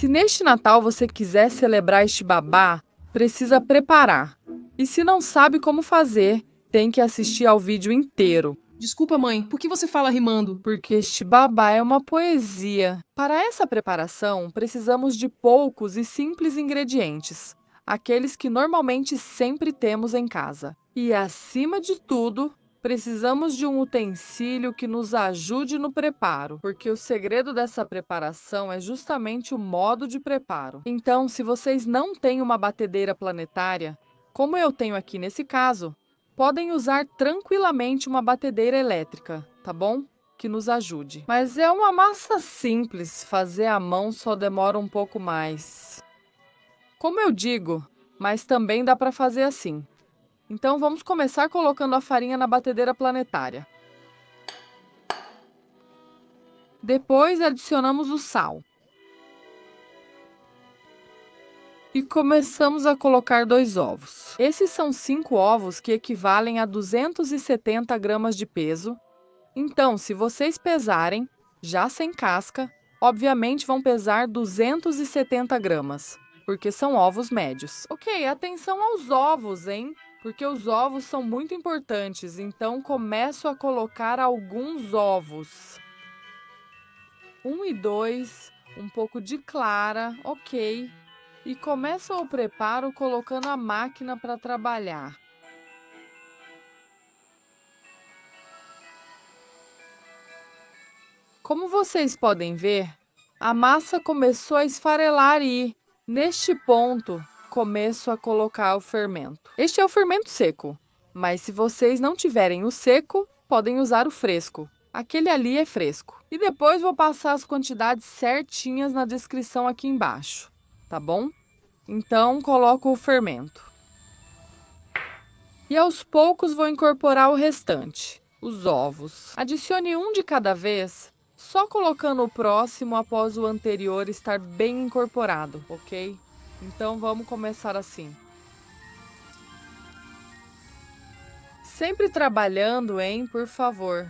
Se neste Natal você quiser celebrar este babá, precisa preparar. E se não sabe como fazer, tem que assistir ao vídeo inteiro. Desculpa, mãe, por que você fala rimando? Porque este babá é uma poesia. Para essa preparação, precisamos de poucos e simples ingredientes, aqueles que normalmente sempre temos em casa. E, acima de tudo, precisamos de um utensílio que nos ajude no preparo, porque o segredo dessa preparação é justamente o modo de preparo. Então, se vocês não têm uma batedeira planetária, como eu tenho aqui nesse caso, podem usar tranquilamente uma batedeira elétrica, tá bom? Que nos ajude. Mas é uma massa simples, fazer à mão só demora um pouco mais. Como eu digo, mas também dá para fazer assim. Então vamos começar colocando a farinha na batedeira planetária. Depois adicionamos o sal. E começamos a colocar 2 ovos. Esses são 5 ovos que equivalem a 270 gramas de peso. Então, se vocês pesarem, já sem casca, obviamente vão pesar 270 gramas, porque são ovos médios. Ok, atenção aos ovos, hein? Porque os ovos são muito importantes, então começo a colocar alguns ovos. 1 e 2, um pouco de clara, ok. E começo o preparo colocando a máquina para trabalhar. Como vocês podem ver, a massa começou a esfarelar e, neste ponto, começo a colocar o fermento. Este é o fermento seco, mas se vocês não tiverem o seco, podem usar o fresco. Aquele ali é fresco. E depois vou passar as quantidades certinhas na descrição aqui embaixo, tá bom? Então, coloco o fermento. E aos poucos vou incorporar o restante, os ovos. Adicione um de cada vez, só colocando o próximo após o anterior estar bem incorporado, ok? Então vamos começar assim. Sempre trabalhando, hein? Por favor.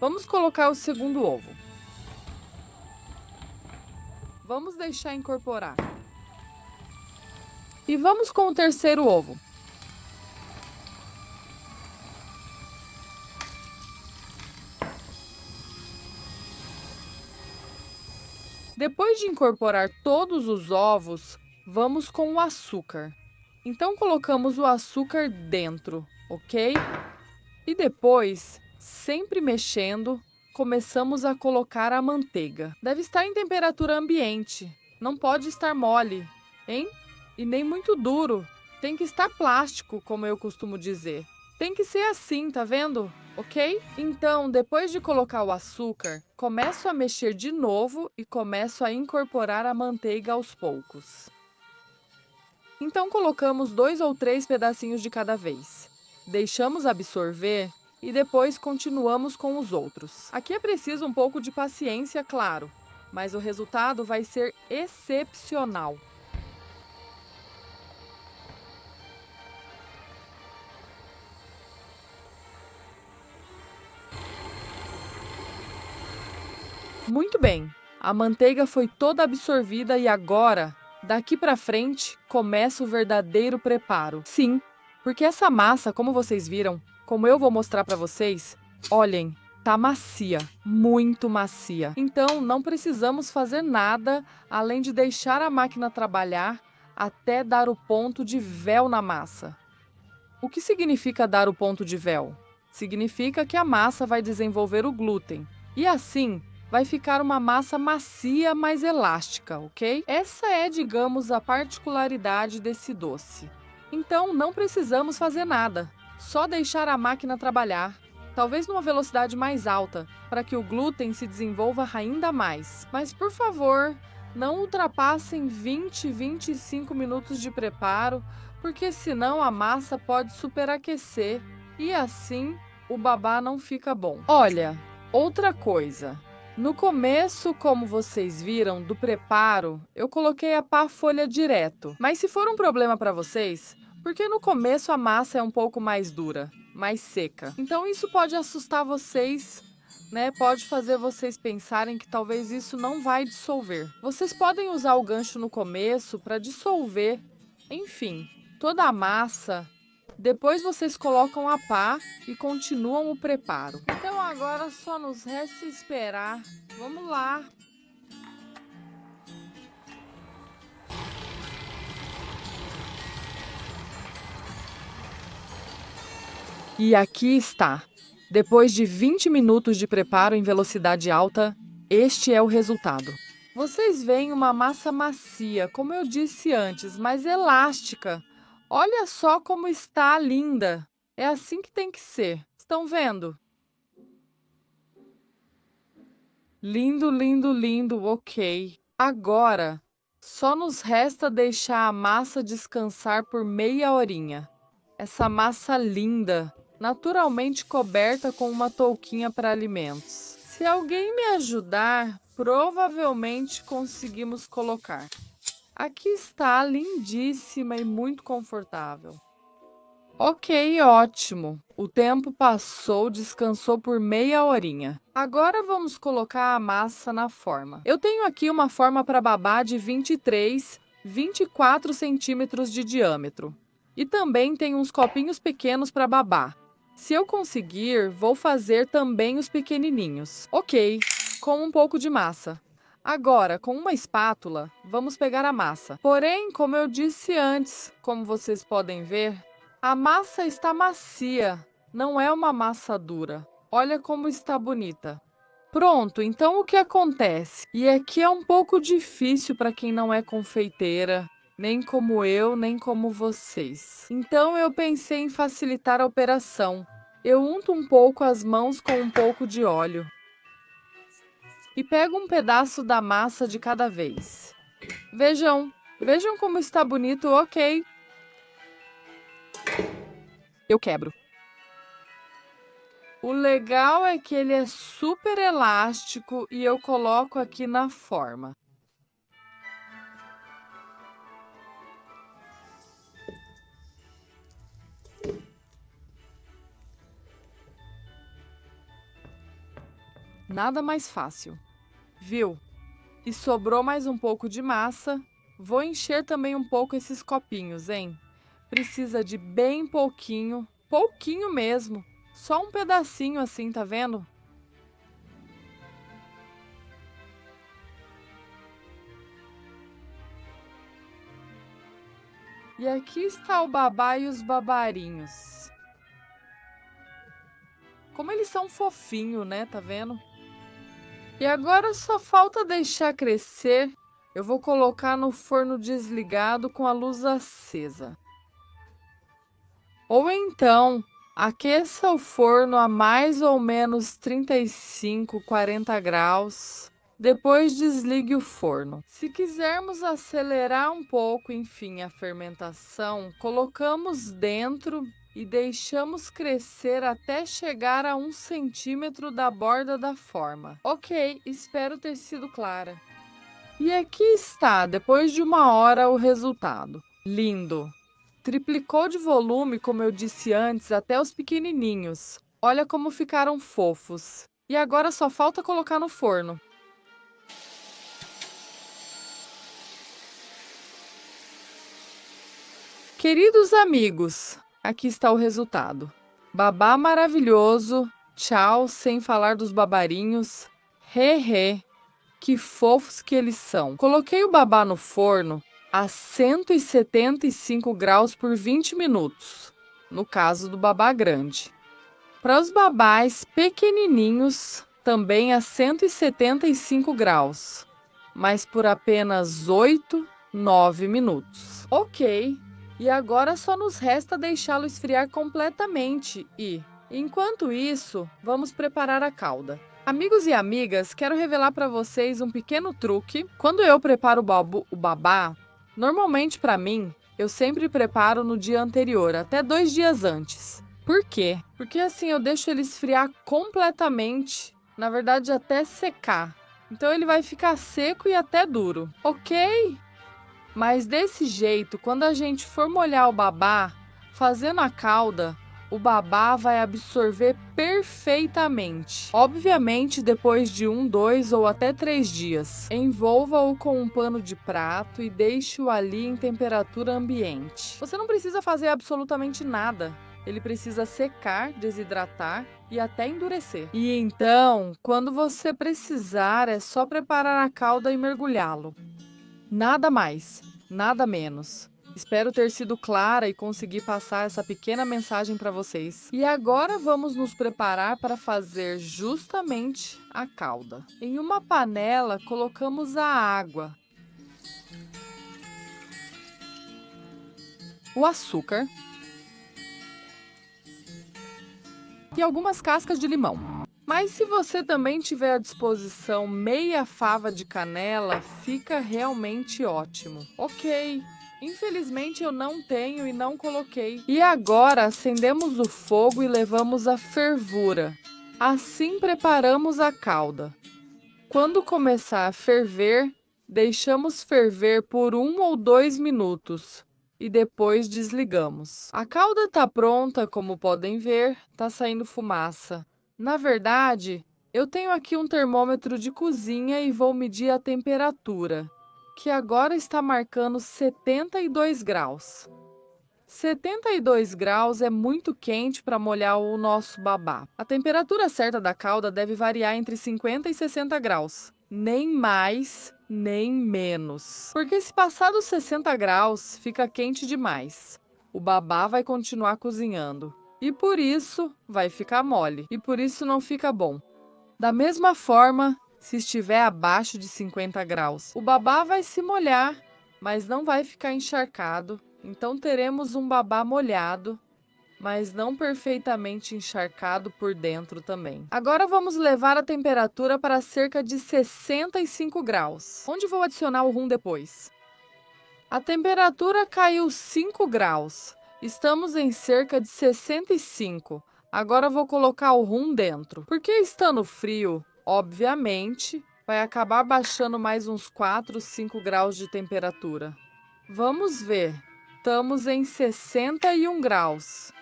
Vamos colocar o segundo ovo. Vamos deixar incorporar. E vamos com o terceiro ovo. Depois de incorporar todos os ovos, vamos com o açúcar. Então colocamos o açúcar dentro, ok? E depois, sempre mexendo, começamos a colocar a manteiga. Deve estar em temperatura ambiente, não pode estar mole, hein? E nem muito duro, tem que estar plástico, como eu costumo dizer. Tem que ser assim, tá vendo? Ok? Então, depois de colocar o açúcar, começo a mexer de novo e começo a incorporar a manteiga aos poucos. Então, colocamos 2 ou 3 pedacinhos de cada vez. Deixamos absorver e depois continuamos com os outros. Aqui é preciso um pouco de paciência, claro, mas o resultado vai ser excepcional. Muito bem, a manteiga foi toda absorvida e agora, daqui para frente, começa o verdadeiro preparo. Sim, porque essa massa, como vocês viram, como eu vou mostrar para vocês, olhem, tá macia, muito macia. Então, não precisamos fazer nada além de deixar a máquina trabalhar até dar o ponto de véu na massa. O que significa dar o ponto de véu? Significa que a massa vai desenvolver o glúten e assim vai ficar uma massa macia, mas elástica, ok? Essa é, digamos, a particularidade desse doce. Então, não precisamos fazer nada, só deixar a máquina trabalhar, talvez numa velocidade mais alta, para que o glúten se desenvolva ainda mais. Mas, por favor, não ultrapassem 20-25 minutos de preparo, porque senão a massa pode superaquecer e assim o babá não fica bom. Olha, outra coisa. No começo, como vocês viram, do preparo, eu coloquei a pá folha direto. Mas se for um problema para vocês, porque no começo a massa é um pouco mais dura, mais seca. Então isso pode assustar vocês, né, pode fazer vocês pensarem que talvez isso não vai dissolver. Vocês podem usar o gancho no começo para dissolver, enfim, toda a massa. Depois vocês colocam a pá e continuam o preparo. Então agora só nos resta esperar. Vamos lá! E aqui está. Depois de 20 minutos de preparo em velocidade alta, este é o resultado. Vocês veem uma massa macia, como eu disse antes, mas elástica. Olha só como está linda. É assim que tem que ser. Estão vendo? Lindo, lindo, lindo, ok. Agora, só nos resta deixar a massa descansar por meia horinha. Essa massa linda, naturalmente coberta com uma touquinha para alimentos. Se alguém me ajudar, provavelmente conseguimos colocar. Aqui está, lindíssima e muito confortável. Ok, ótimo. O tempo passou, descansou por meia horinha. Agora vamos colocar a massa na forma. Eu tenho aqui uma forma para babá de 24 centímetros de diâmetro. E também tem uns copinhos pequenos para babá. Se eu conseguir, vou fazer também os pequenininhos. Ok, com um pouco de massa. Agora, com uma espátula, vamos pegar a massa. Porém, como eu disse antes, como vocês podem ver, a massa está macia, não é uma massa dura. Olha como está bonita. Pronto, então o que acontece? E aqui é um pouco difícil para quem não é confeiteira, nem como eu, nem como vocês. Então eu pensei em facilitar a operação. Eu unto um pouco as mãos com um pouco de óleo. E pego um pedaço da massa de cada vez. Vejam como está bonito, ok. Eu quebro. O legal é que ele é super elástico e eu coloco aqui na forma. Nada mais fácil, viu? E sobrou mais um pouco de massa. Vou encher também um pouco esses copinhos, hein? Precisa de bem pouquinho, pouquinho mesmo. Só um pedacinho assim, tá vendo? E aqui está o babá e os babarinhos. Como eles são fofinhos, né? Tá vendo? E agora só falta deixar crescer. Eu vou colocar no forno desligado com a luz acesa. Ou então, aqueça o forno a mais ou menos 35, 40 graus. Depois desligue o forno. Se quisermos acelerar um pouco, enfim, a fermentação, colocamos dentro e deixamos crescer até chegar a 1 centímetro da borda da forma. Ok, espero ter sido clara. E aqui está, depois de 1 hora, o resultado. Lindo! Triplicou de volume, como eu disse antes, até os pequenininhos. Olha como ficaram fofos. E agora só falta colocar no forno. Queridos amigos, aqui está o resultado. Babá maravilhoso, tchau, sem falar dos babarinhos. Que fofos que eles são. Coloquei o babá no forno a 175 graus por 20 minutos, no caso do babá grande. Para os babás pequenininhos, também a 175 graus, mas por apenas 8, 9 minutos. Ok. E agora só nos resta deixá-lo esfriar completamente e, enquanto isso, vamos preparar a calda. Amigos e amigas, quero revelar para vocês um pequeno truque. Quando eu preparo o babá, normalmente para mim, eu sempre preparo no dia anterior, até 2 dias antes. Por quê? Porque assim eu deixo ele esfriar completamente, na verdade até secar. Então ele vai ficar seco e até duro, ok? Mas desse jeito, quando a gente for molhar o babá, fazendo a calda, o babá vai absorver perfeitamente. Obviamente, depois de 1, 2 ou até 3 dias. Envolva-o com um pano de prato e deixe-o ali em temperatura ambiente. Você não precisa fazer absolutamente nada. Ele precisa secar, desidratar e até endurecer. E então, quando você precisar, é só preparar a calda e mergulhá-lo. Nada mais, nada menos. Espero ter sido clara e conseguir passar essa pequena mensagem para vocês. E agora vamos nos preparar para fazer justamente a calda. Em uma panela, colocamos a água, o açúcar e algumas cascas de limão. Mas se você também tiver à disposição meia fava de canela, fica realmente ótimo. Ok. Infelizmente eu não tenho e não coloquei. E agora acendemos o fogo e levamos à fervura. Assim preparamos a calda. Quando começar a ferver, deixamos ferver por 1 ou 2 minutos e depois desligamos. A calda está pronta, como podem ver, está saindo fumaça. Na verdade, eu tenho aqui um termômetro de cozinha e vou medir a temperatura, que agora está marcando 72 graus. 72 graus é muito quente para molhar o nosso babá. A temperatura certa da calda deve variar entre 50 e 60 graus. Nem mais, nem menos. Porque se passar dos 60 graus, fica quente demais. O babá vai continuar cozinhando. E por isso vai ficar mole. E por isso não fica bom. Da mesma forma, se estiver abaixo de 50 graus, o babá vai se molhar, mas não vai ficar encharcado. Então teremos um babá molhado, mas não perfeitamente encharcado por dentro também. Agora vamos levar a temperatura para cerca de 65 graus, onde vou adicionar o rum depois. A temperatura caiu 5 graus. Estamos em cerca de 65. Agora vou colocar o rum dentro. Porque estando frio, obviamente, vai acabar baixando mais uns 4, 5 graus de temperatura. Vamos ver. Estamos em 61 graus.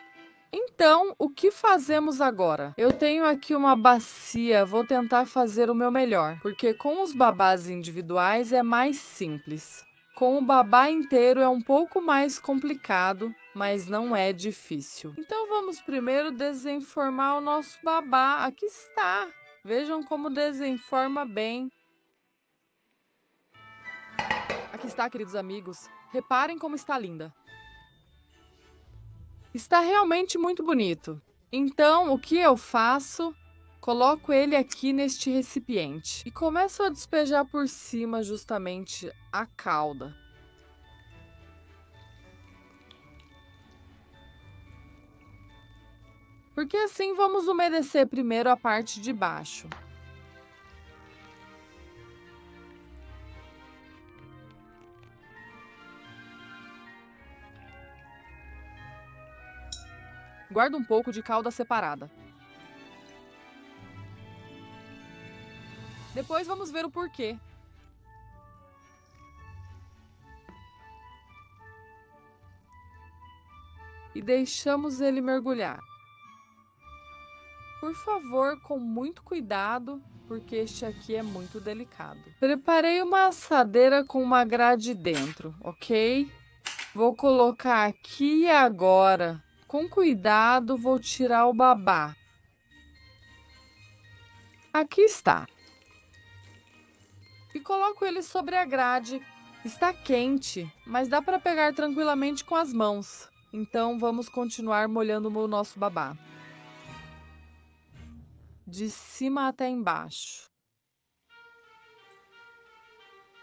Então, o que fazemos agora? Eu tenho aqui uma bacia, vou tentar fazer o meu melhor, porque com os babás individuais é mais simples. Com o babá inteiro é um pouco mais complicado, mas não é difícil. Então vamos primeiro desenformar o nosso babá. Aqui está. Vejam como desenforma bem. Aqui está, queridos amigos. Reparem como está linda. Está realmente muito bonito. Então, o que eu faço? Coloco ele aqui neste recipiente e começo a despejar por cima justamente a calda. Porque assim vamos umedecer primeiro a parte de baixo. Guarda um pouco de calda separada. Depois vamos ver o porquê. E deixamos ele mergulhar. Por favor, com muito cuidado, porque este aqui é muito delicado. Preparei uma assadeira com uma grade dentro, ok? Vou colocar aqui e agora. Com cuidado, vou tirar o babá. Aqui está. E coloco ele sobre a grade. Está quente, mas dá para pegar tranquilamente com as mãos. Então, vamos continuar molhando o nosso babá. De cima até embaixo.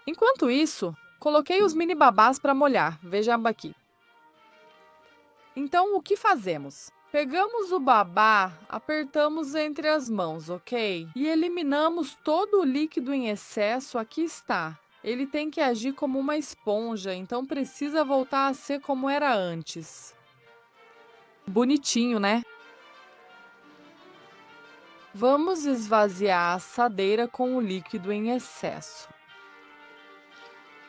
Enquanto isso, coloquei os mini babás para molhar. Vejam aqui. Então, o que fazemos? Pegamos o babá, apertamos entre as mãos, ok? E eliminamos todo o líquido em excesso. Aqui está. Ele tem que agir como uma esponja, então precisa voltar a ser como era antes. Bonitinho, né? Vamos esvaziar a assadeira com o líquido em excesso.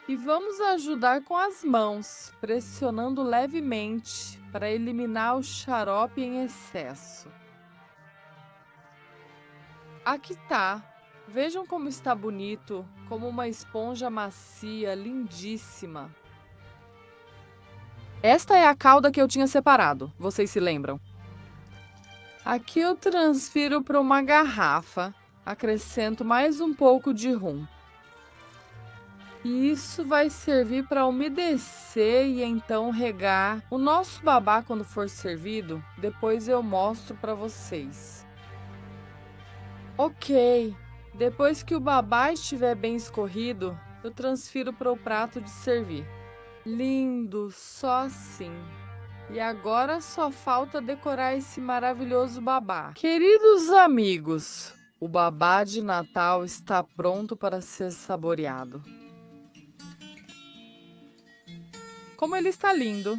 E vamos ajudar com as mãos, pressionando levemente para eliminar o xarope em excesso. Aqui tá. Vejam como está bonito, como uma esponja macia, lindíssima. Esta é a calda que eu tinha separado, vocês se lembram? Aqui eu transfiro para uma garrafa, acrescento mais um pouco de rum. E isso vai servir para umedecer e então regar o nosso babá quando for servido. Depois eu mostro para vocês. Ok, depois que o babá estiver bem escorrido, eu transfiro para o prato de servir. Lindo, só assim. E agora só falta decorar esse maravilhoso babá. Queridos amigos, o babá de Natal está pronto para ser saboreado. Como ele está lindo!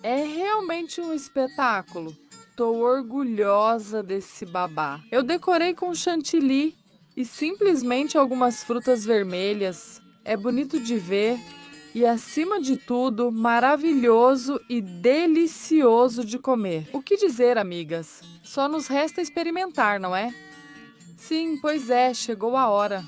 É realmente um espetáculo. Estou orgulhosa desse babá. Eu decorei com chantilly e simplesmente algumas frutas vermelhas. É bonito de ver e, acima de tudo, maravilhoso e delicioso de comer. O que dizer, amigas? Só nos resta experimentar, não é? Sim, pois é, chegou a hora.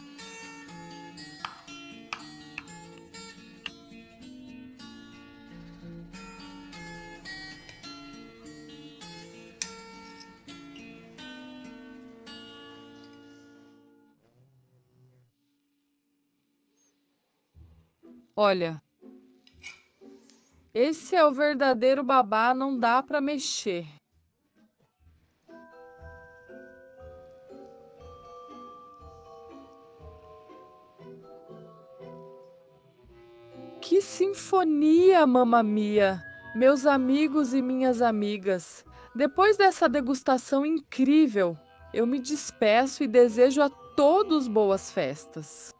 Olha, esse é o verdadeiro babá, não dá para mexer. Que sinfonia, Mamma Mia! Meus amigos e minhas amigas, depois dessa degustação incrível, eu me despeço e desejo a todos boas festas.